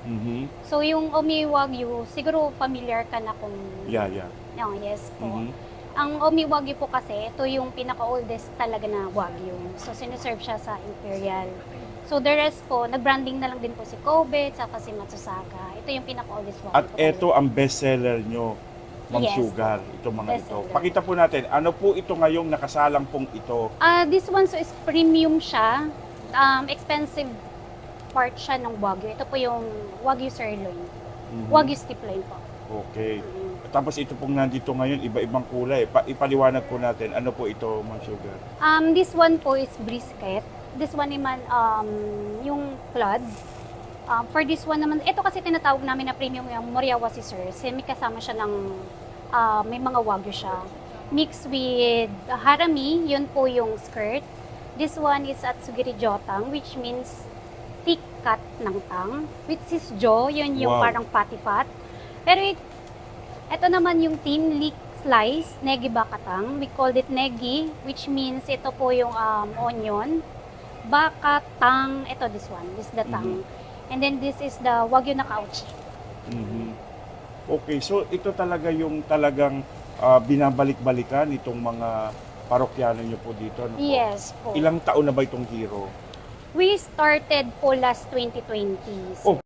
Mhm. So yung Omi Wagyu, siguro familiar ka na kung... Yeah, yeah. Oh, yes po. Mhm. Ang Omi Wagyu po kasi, ito yung pinaka-oldest talaga na Wagyu. So sinuserve siya sa Imperial. So the rest po, nag-branding na lang din po si Kobe, tsaka si Matsusaka. Ito yung pinaka-oldest Wagyu At po ito talaga. ang bestseller nyo, Ma'am Yes Sugar, po. ito mga ito. Bestseller. Pakita po natin, ano po ito ngayong nakasalang pong ito? This one so is premium siya. Expensive part siya ng Wagyu. Ito po yung Wagyu sirloin. Mhm. Wagyu steak loin po. Okay. Mm. Tapos ito pong nandito ngayon, iba-ibang kulay. Ipaliwanag po natin, ano po ito, Ma'am Sugar? This one po is brisket. This one naman, yung blood. For this one naman, ito kasi tinatawag namin na premium yung Moriawa Sir. Kasi may kasama siya ng, may mga Wagyu siya. Mixed with harami, yun po yung skirt. This one is Atsugiri Jotang, which means thick cut ng tang. Which is jaw, yun yung Wow. parang patty fat. Pero ito naman yung thin leek slice, negi bakatang. We called it negi, which means ito po yung onion. Bakatang, ito this one, this is the tang. And then this is the Wagyu na kauchi. Mhm. Okay, so ito talaga yung talagang binabalik-balikan itong mga parokyano nyo po dito. Ano po? Yes po. Ilang taon na ba itong hero? We started po last 2020. Oh,